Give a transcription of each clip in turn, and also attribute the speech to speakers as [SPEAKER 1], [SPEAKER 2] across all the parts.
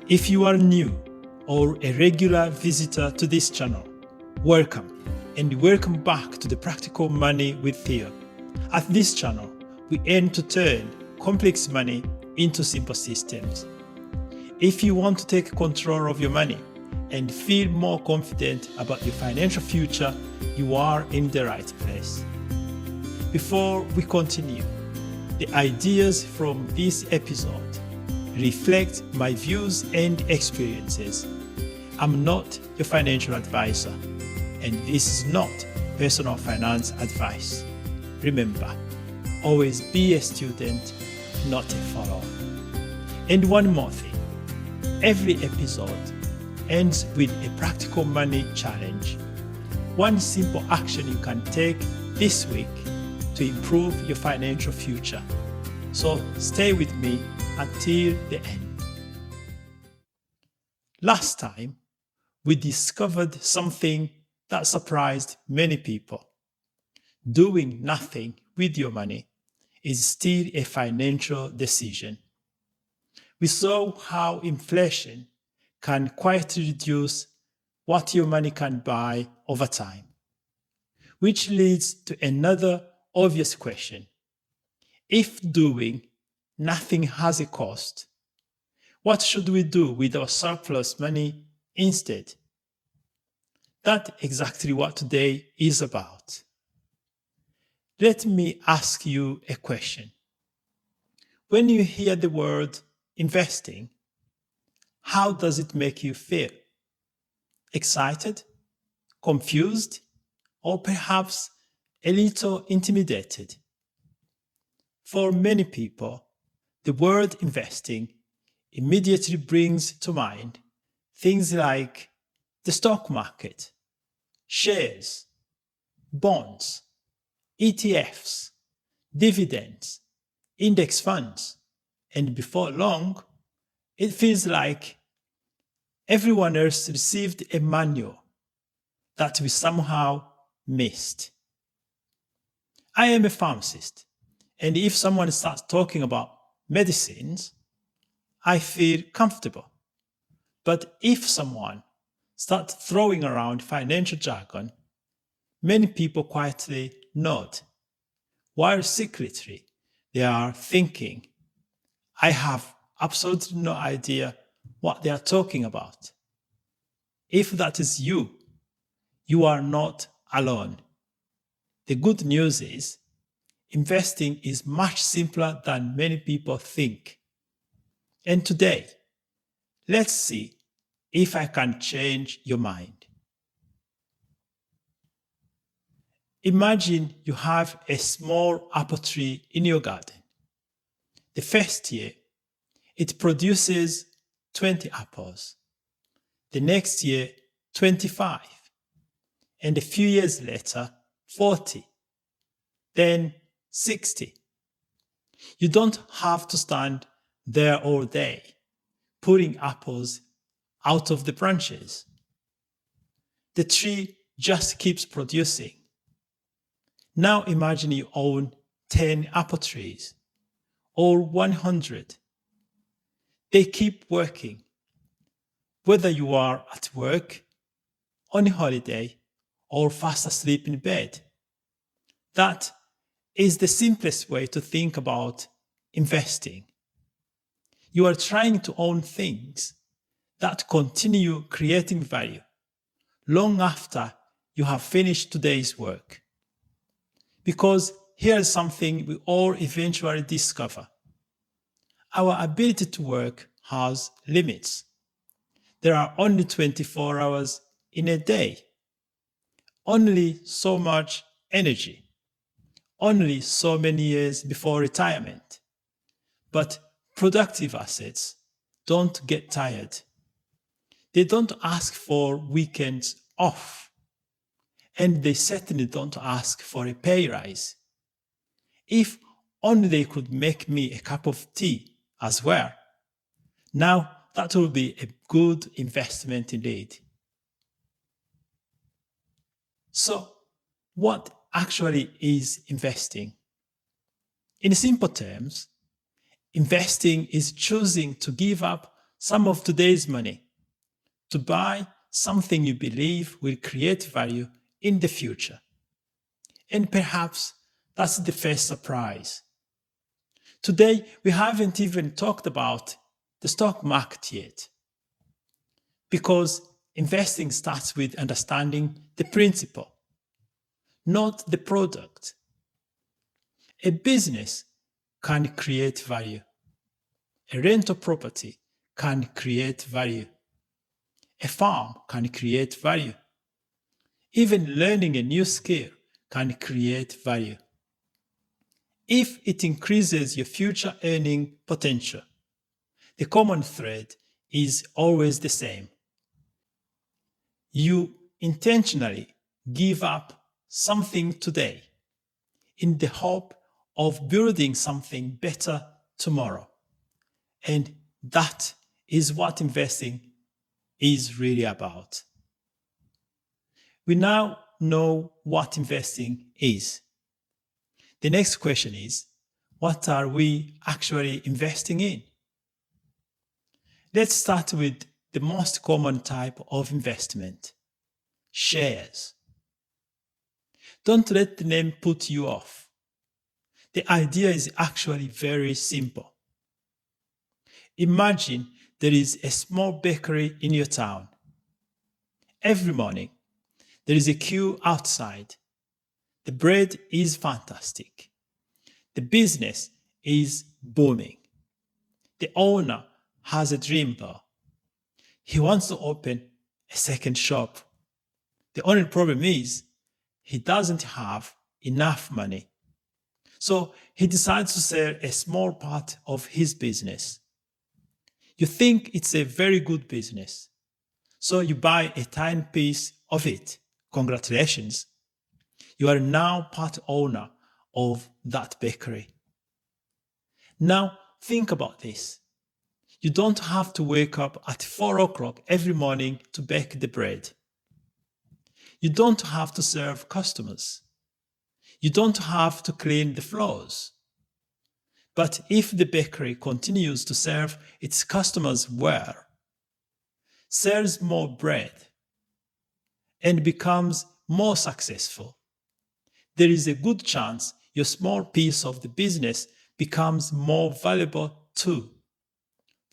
[SPEAKER 1] If you are new or a regular visitor to this channel, welcome and welcome back to the Practical Money with Theo. At this channel, we aim to turn complex money into simple systems. If you want to take control of your money and feel more confident about your financial future, you are in the right place. Before we continue, the ideas from this episode reflect my views and experiences. I'm not your financial advisor, and this is not personal finance advice. Remember, always be a student, not a follower. And one more thing, every episode ends with a practical money challenge. One simple action you can take this week to improve your financial future. So stay with me until the end. Last time, we discovered something that surprised many people. Doing nothing with your money is still a financial decision. We saw how inflation can quietly reduce what your money can buy over time, which leads to another obvious question. If doing nothing has a cost, what should we do with our surplus money instead? That's exactly what today is about. Let me ask you a question. When you hear the word investing, how does it make you feel? Excited? Confused? Or perhaps a little intimidated? For many people, the word investing immediately brings to mind things like the stock market, shares, bonds, ETFs, dividends, index funds, and before long, it feels like everyone else received a manual that we somehow missed. I am a pharmacist, and if someone starts talking about medicines, I feel comfortable. But if someone starts throwing around financial jargon, many people quietly nod, while secretly they are thinking, I have absolutely no idea what they are talking about. If that is you, you are not alone. The good news is, investing is much simpler than many people think. And today, let's see if I can change your mind. Imagine you have a small apple tree in your garden. The first year, it produces 20 apples. The next year, 25. And a few years later, 40. Then 60. You don't have to stand there all day, pulling apples out of the branches. The tree just keeps producing. Now imagine you own 10 apple trees, or 100. They keep working, whether you are at work, on holiday, or fast asleep in bed. That is the simplest way to think about investing. You are trying to own things that continue creating value long after you have finished today's work. Because here's something we all eventually discover. Our ability to work has limits. There are only 24 hours in a day. Only so much energy. Only so many years before retirement. But productive assets don't get tired. They don't ask for weekends off. And they certainly don't ask for a pay rise. If only they could make me a cup of tea as well. Now that will be a good investment indeed. So, what actually is investing? In simple terms, investing is choosing to give up some of today's money to buy something you believe will create value in the future. And perhaps that's the first surprise. Today, we haven't even talked about the stock market yet, because investing starts with understanding the principle, not the product. A business can create value. A rental property can create value. A farm can create value. Even learning a new skill can create value, if it increases your future earning potential. The common thread is always the same. You intentionally give up something today in the hope of building something better tomorrow. And that is what investing is really about. We now know what investing is. The next question is, what are we actually investing in? Let's start with the most common type of investment: shares. Don't let the name put you off. The idea is actually very simple. Imagine there is a small bakery in your town. Every morning, there is a queue outside. The bread is fantastic. The business is booming. The owner has a dream though. He wants to open a second shop. The only problem is he doesn't have enough money. So he decides to sell a small part of his business. You think it's a very good business, so you buy a tiny piece of it. Congratulations. You are now part owner of that bakery. Now think about this. You don't have to wake up at 4 o'clock every morning to bake the bread. You don't have to serve customers. You don't have to clean the floors. But if the bakery continues to serve its customers well, sells more bread, and becomes more successful, there is a good chance your small piece of the business becomes more valuable too.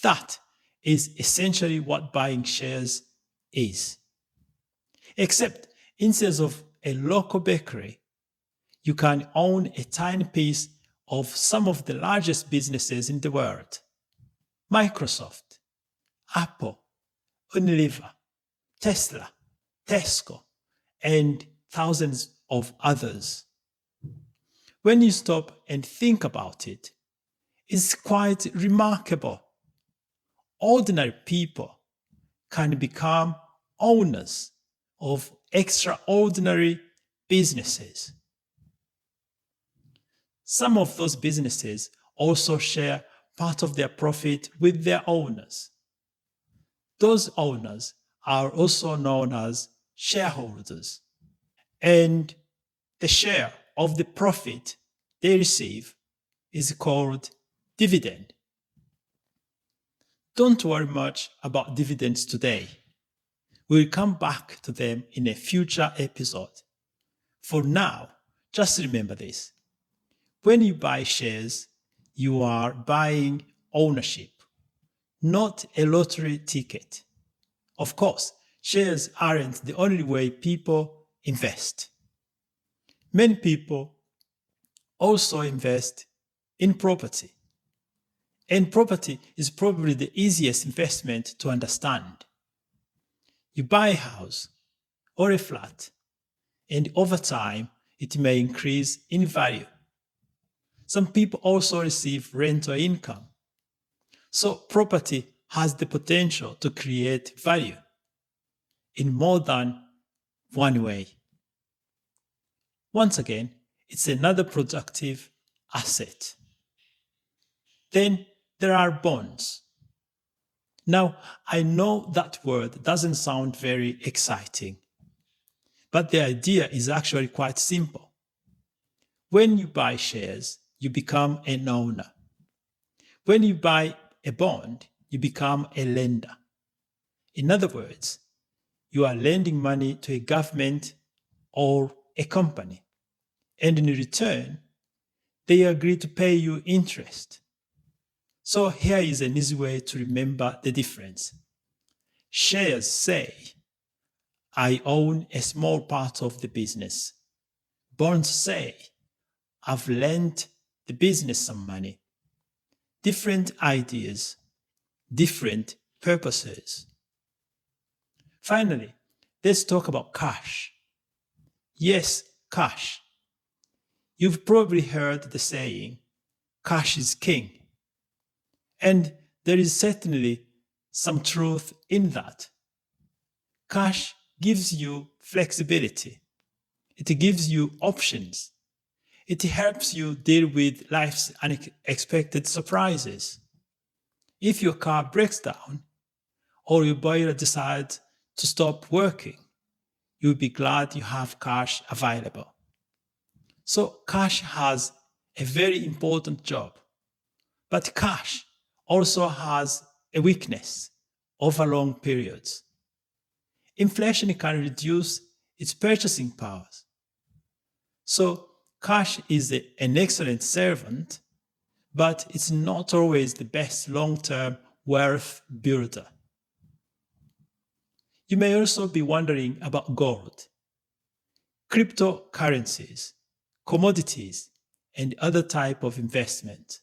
[SPEAKER 1] That is essentially what buying shares is. Except instead of a local bakery, you can own a tiny piece of some of the largest businesses in the world: Microsoft, Apple, Unilever, Tesla, Tesco, and thousands of others. When you stop and think about it, it's quite remarkable. Ordinary people can become owners of extraordinary businesses. Some of those businesses also share part of their profit with their owners. Those owners are also known as shareholders. And the share of the profit they receive is called dividend. Don't worry much about dividends today. We'll come back to them in a future episode. For now, just remember this. When you buy shares, you are buying ownership, not a lottery ticket. Of course, shares aren't the only way people invest. Many people also invest in property. And property is probably the easiest investment to understand. You buy a house or a flat, and over time, it may increase in value. Some people also receive rental income. So property has the potential to create value in more than one way. Once again, it's another productive asset. Then there are bonds. Now, I know that word doesn't sound very exciting, but the idea is actually quite simple. When you buy shares, you become an owner. When you buy a bond, you become a lender. In other words, you are lending money to a government or a company, and in return, they agree to pay you interest. So here is an easy way to remember the difference. Shares say, I own a small part of the business. Bonds say, I've lent the business some money. Different ideas, different purposes. Finally, let's talk about cash. Yes, cash. You've probably heard the saying, cash is king. And there is certainly some truth in that. Cash gives you flexibility. It gives you options. It helps you deal with life's unexpected surprises. If your car breaks down or your boiler decides to stop working, you'll be glad you have cash available. So cash has a very important job. But cash also has a weakness over long periods. Inflation can reduce its purchasing powers. So cash is an excellent servant, but it's not always the best long-term wealth builder. You may also be wondering about gold, cryptocurrencies, commodities, and other type of investment.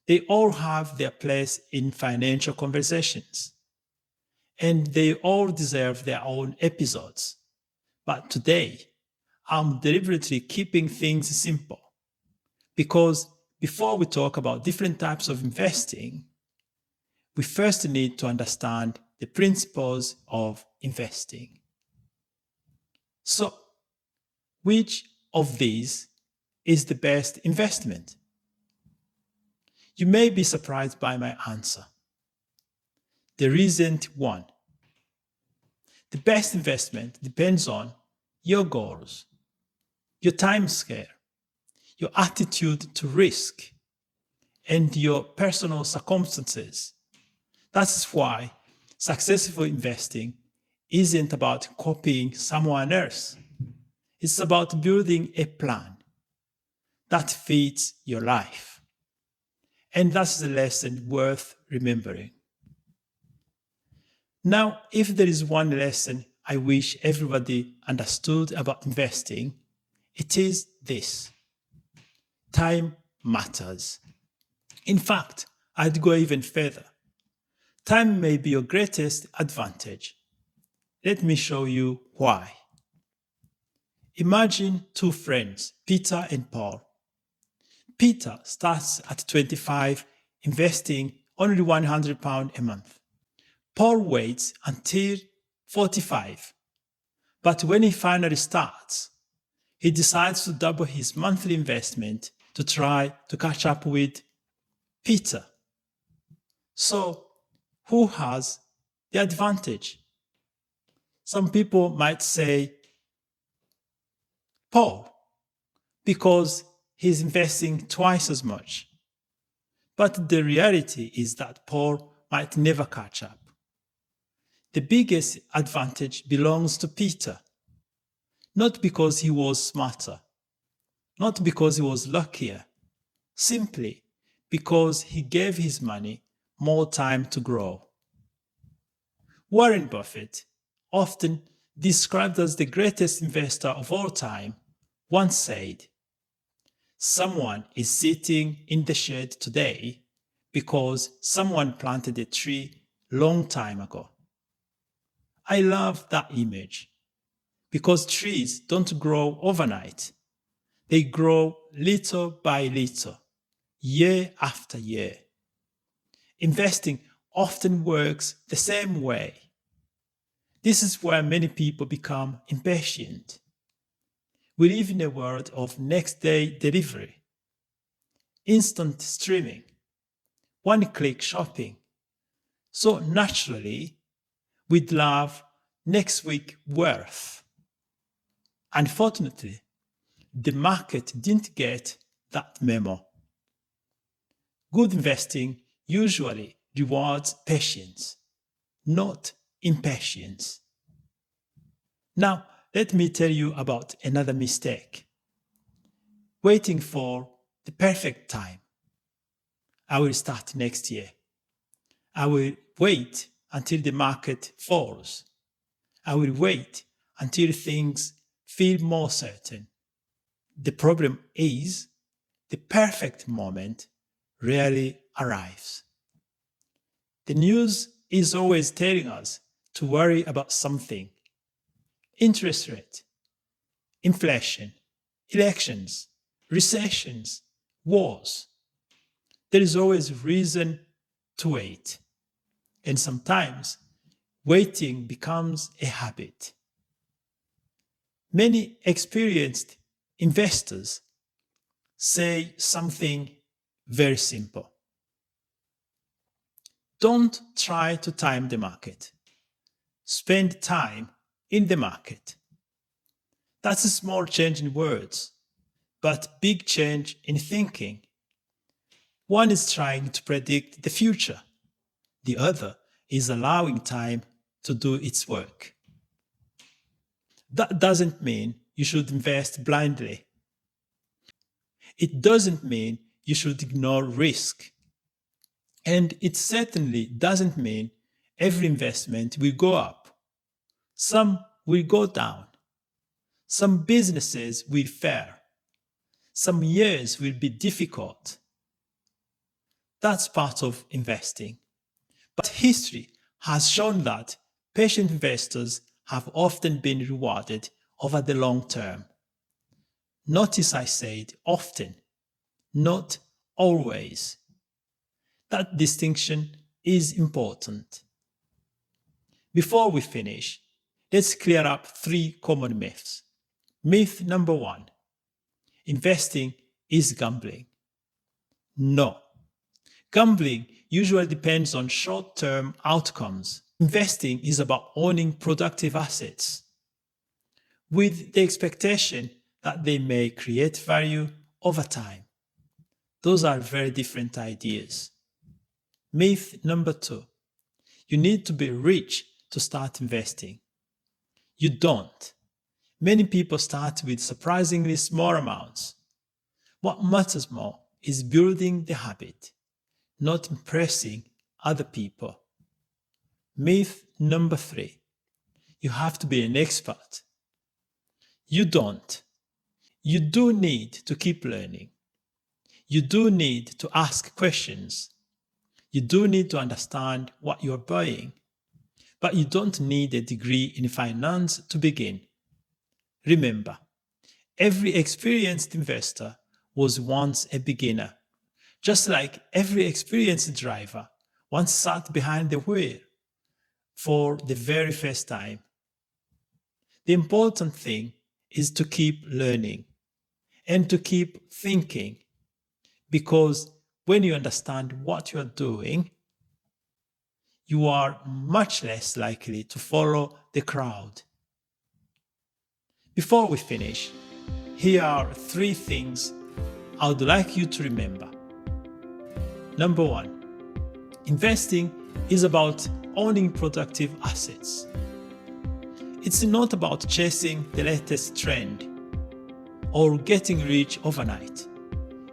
[SPEAKER 1] They all have their place in financial conversations, and they all deserve their own episodes. But today, I'm deliberately keeping things simple, because before we talk about different types of investing, we first need to understand the principles of investing. So, which of these is the best investment? You may be surprised by my answer. There isn't one. The best investment depends on your goals, your time scale, your attitude to risk, and your personal circumstances. That's why successful investing isn't about copying someone else. It's about building a plan that fits your life. And that's the lesson worth remembering. Now, if there is one lesson I wish everybody understood about investing, it is this. Time matters. In fact, I'd go even further. Time may be your greatest advantage. Let me show you why. Imagine two friends, Peter and Paul. Peter starts at 25, investing only £100 a month. Paul waits until 45. But when he finally starts, he decides to double his monthly investment to try to catch up with Peter. So, who has the advantage? Some people might say Paul, because he's investing twice as much. But the reality is that Paul might never catch up. The biggest advantage belongs to Peter, not because he was smarter, not because he was luckier, simply because he gave his money more time to grow. Warren Buffett, often described as the greatest investor of all time, once said, "Someone is sitting in the shade today because someone planted a tree long time ago." I love that image because trees don't grow overnight. They grow little by little, year after year. Investing often works the same way. This is where many people become impatient. We live in a world of next-day delivery, instant streaming, one-click shopping. So naturally, we'd love next week worth. Unfortunately, the market didn't get that memo. Good investing usually rewards patience, not impatience. Now, let me tell you about another mistake. Waiting for the perfect time. I will start next year. I will wait until the market falls. I will wait until things feel more certain. The problem is, the perfect moment rarely arrives. The news is always telling us to worry about something. Interest rate, inflation, elections, recessions, wars. There is always reason to wait. And sometimes waiting becomes a habit. Many experienced investors say something very simple. Don't try to time the market. Spend time in the market. That's a small change in words, but big change in thinking. One is trying to predict the future. The other is allowing time to do its work. That doesn't mean you should invest blindly. It doesn't mean you should ignore risk. And it certainly doesn't mean every investment will go up. Some will go down. Some businesses will fail. Some years will be difficult. That's part of investing. But history has shown that patient investors have often been rewarded over the long term. Notice I said often, not always. That distinction is important. Before we finish, let's clear up 3 common myths. Myth number 1. Investing is gambling. No. Gambling usually depends on short-term outcomes. Investing is about owning productive assets with the expectation that they may create value over time. Those are very different ideas. Myth number 2. You need to be rich to start investing. You don't. Many people start with surprisingly small amounts. What matters more is building the habit, not impressing other people. Myth number 3. You have to be an expert. You don't. You do need to keep learning. You do need to ask questions. You do need to understand what you're buying. But you don't need a degree in finance to begin. Remember, every experienced investor was once a beginner, just like every experienced driver once sat behind the wheel for the very first time. The important thing is to keep learning and to keep thinking, because when you understand what you are doing, you are much less likely to follow the crowd. Before we finish, here are 3 things I would like you to remember. Number 1, investing is about owning productive assets. It's not about chasing the latest trend or getting rich overnight.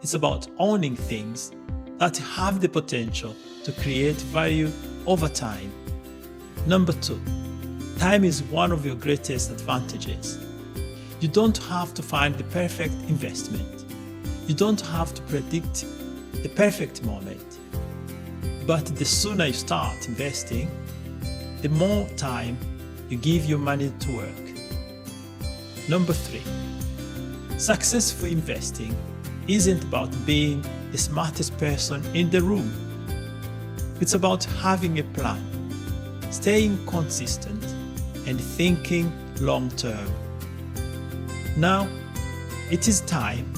[SPEAKER 1] It's about owning things that have the potential to create value over time. Number 2, time is one of your greatest advantages. You don't have to find the perfect investment. You don't have to predict the perfect moment. But the sooner you start investing, the more time you give your money to work. Number 3, successful investing isn't about being the smartest person in the room. It's about having a plan, staying consistent, and thinking long term. Now, it is time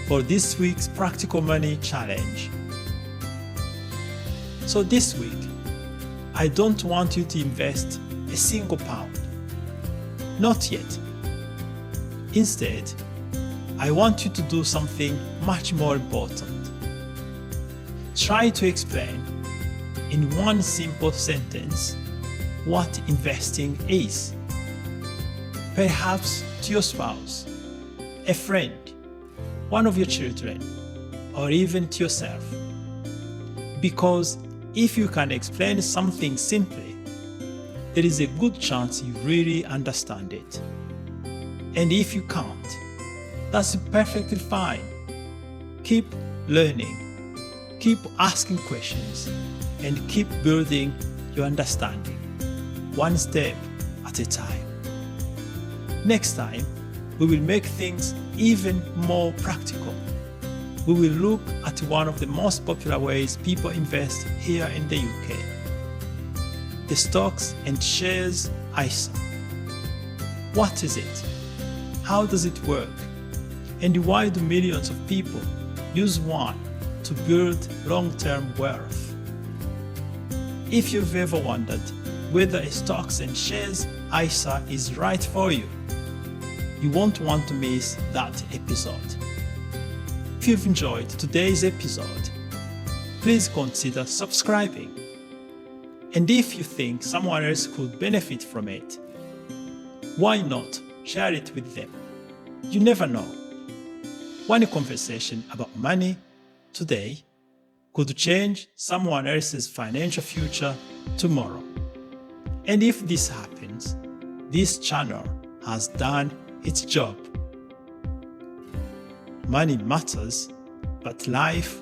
[SPEAKER 1] for this week's Practical Money Challenge. So this week, I don't want you to invest a single pound. Not yet. Instead, I want you to do something much more important. Try to explain in one simple sentence what investing is. Perhaps to your spouse, a friend, one of your children, or even to yourself. Because if you can explain something simply, there is a good chance you really understand it. And if you can't, that's perfectly fine. Keep learning, keep asking questions, and keep building your understanding, one step at a time. Next time, we will make things even more practical. We will look at one of the most popular ways people invest here in the UK, the stocks and shares ISA. What is it? How does it work? And why do millions of people use one to build long-term wealth? If you've ever wondered whether a stocks and shares ISA is right for you, you won't want to miss that episode. If you've enjoyed today's episode, please consider subscribing. And if you think someone else could benefit from it, why not share it with them? You never know. One conversation about money today could change someone else's financial future tomorrow. And if this happens, this channel has done its job. Money matters, but life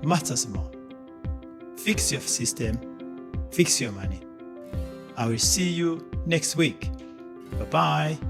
[SPEAKER 1] matters more. Fix your system, fix your money. I will see you next week. Bye-bye.